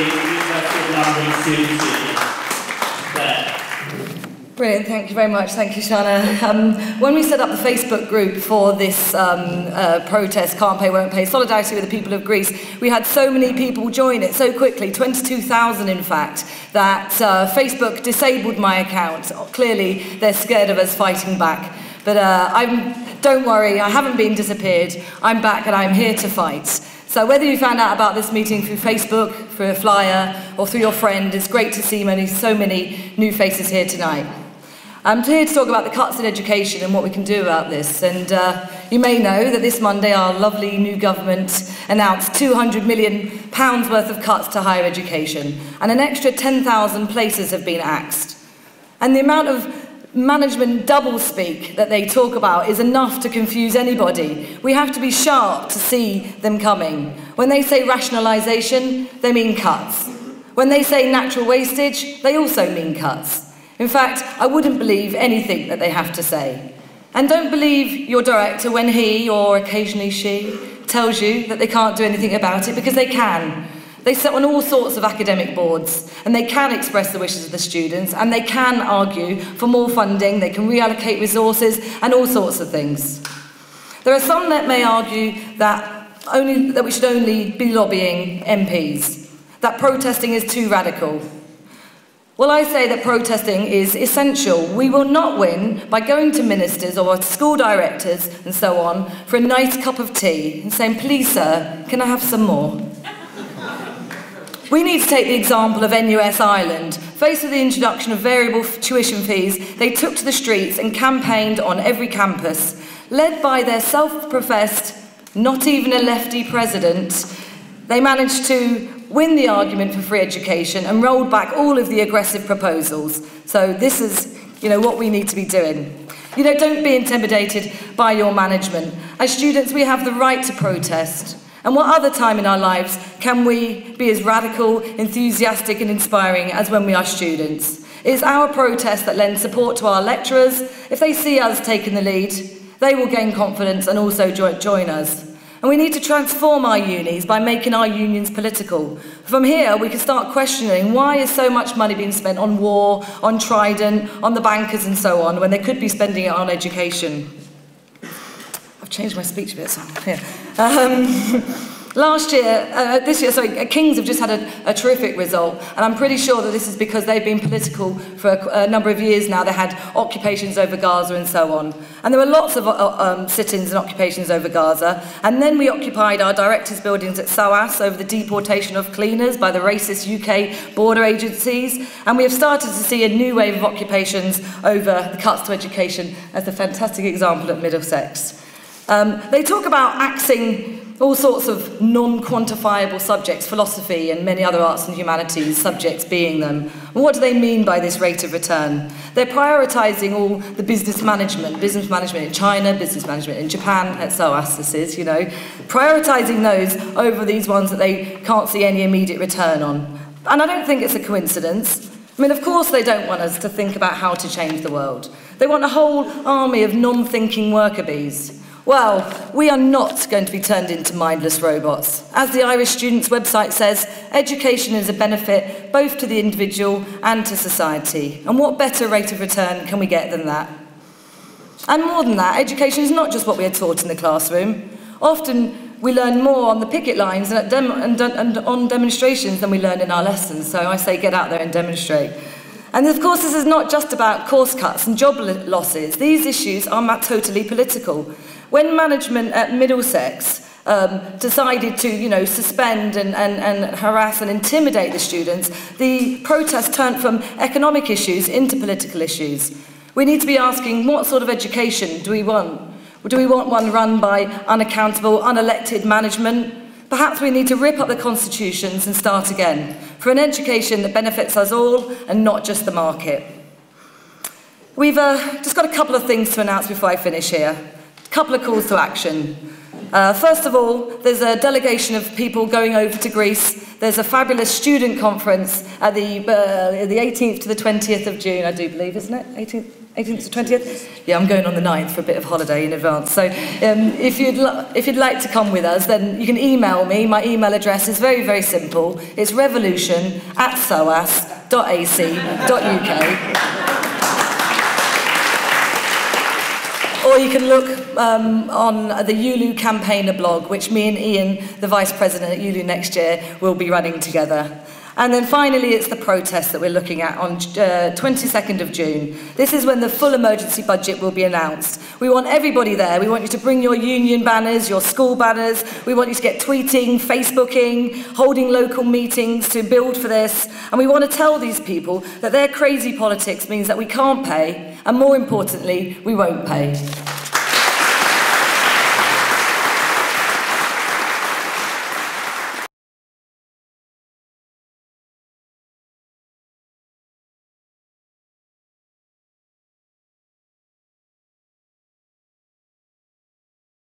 University of London student union. Clare. Brilliant, thank you very much. Thank you, Shana. When we set up the Facebook group for this protest, Can't Pay, Won't Pay, Solidarity with the People of Greece, we had so many people join it so quickly, 22,000 in fact, that Facebook disabled my account. Clearly, they're scared of us fighting back. But don't worry, I haven't been disappeared. I'm back and I'm here to fight. So whether you found out about this meeting through Facebook, through a flyer, or through your friend, it's great to see so many new faces here tonight. I'm here to talk about the cuts in education and what we can do about this. And you may know that this Monday our lovely new government announced £200 million worth of cuts to higher education, and an extra 10,000 places have been axed. And the amount of management doublespeak that they talk about is enough to confuse anybody. We have to be sharp to see them coming. When they say rationalisation, they mean cuts. When they say natural wastage, they also mean cuts. In fact, I wouldn't believe anything that they have to say. And don't believe your director when he, or occasionally she, tells you that they can't do anything about it, because they can. They sit on all sorts of academic boards, and they can express the wishes of the students, and they can argue for more funding, they can reallocate resources, and all sorts of things. There are some that may argue that we should only be lobbying MPs, that protesting is too radical. Well, I say that protesting is essential. We will not win by going to ministers or school directors and so on for a nice cup of tea and saying, "Please, sir, can I have some more?" We need to take the example of NUS Ireland. Faced with the introduction of variable tuition fees, they took to the streets and campaigned on every campus. Led by their self-professed, not even a lefty president, they managed to win the argument for free education and rolled back all of the aggressive proposals. So this is, what we need to be doing. Don't be intimidated by your management. As students, we have the right to protest. And what other time in our lives can we be as radical, enthusiastic and inspiring as when we are students? It's our protest that lends support to our lecturers. If they see us taking the lead, they will gain confidence and also join us. And we need to transform our unis by making our unions political. From here, we can start questioning why is so much money being spent on war, on Trident, on the bankers and so on, when they could be spending it on education. I've changed my speech a bit, so here. Kings have just had a terrific result, and I'm pretty sure that this is because they've been political for a number of years now. They had occupations over Gaza and so on. And there were lots of sit-ins and occupations over Gaza, and then we occupied our directors' buildings at SOAS over the deportation of cleaners by the racist UK border agencies, and we have started to see a new wave of occupations over the cuts to education as a fantastic example at Middlesex. They talk about axing all sorts of non-quantifiable subjects, philosophy and many other arts and humanities subjects being them. And what do they mean by this rate of return? They're prioritising all the business management in China, business management in Japan, at SOAS this is, prioritising those over these ones that they can't see any immediate return on. And I don't think it's a coincidence. Of course they don't want us to think about how to change the world. They want a whole army of non-thinking worker bees. Well, we are not going to be turned into mindless robots. As the Irish Students' website says, education is a benefit both to the individual and to society. And what better rate of return can we get than that? And more than that, education is not just what we are taught in the classroom. Often we learn more on the picket lines and on demonstrations than we learn in our lessons. So I say get out there and demonstrate. And of course, this is not just about course cuts and job losses. These issues are totally political. When management at Middlesex decided to, suspend and harass and intimidate the students, the protest turned from economic issues into political issues. We need to be asking, what sort of education do we want? Do we want one run by unaccountable, unelected management? Perhaps we need to rip up the constitutions and start again, for an education that benefits us all and not just the market. We've just got a couple of things to announce before I finish here. A couple of calls to action. First of all, there's a delegation of people going over to Greece. There's a fabulous student conference at the 18th to the 20th of June, I do believe, isn't it? 18th to 20th? Yeah, I'm going on the 9th for a bit of holiday in advance. So if you'd like to come with us, then you can email me. My email address is very, very simple. It's revolution@soas.ac.uk. Or you can look on the ULU campaigner blog, which me and Ian, the Vice President at ULU next year, will be running together. And then finally, it's the protest that we're looking at on 22nd of June. This is when the full emergency budget will be announced. We want everybody there. We want you to bring your union banners, your school banners. We want you to get tweeting, Facebooking, holding local meetings to build for this. And we want to tell these people that their crazy politics means that we can't pay, and more importantly, we won't pay.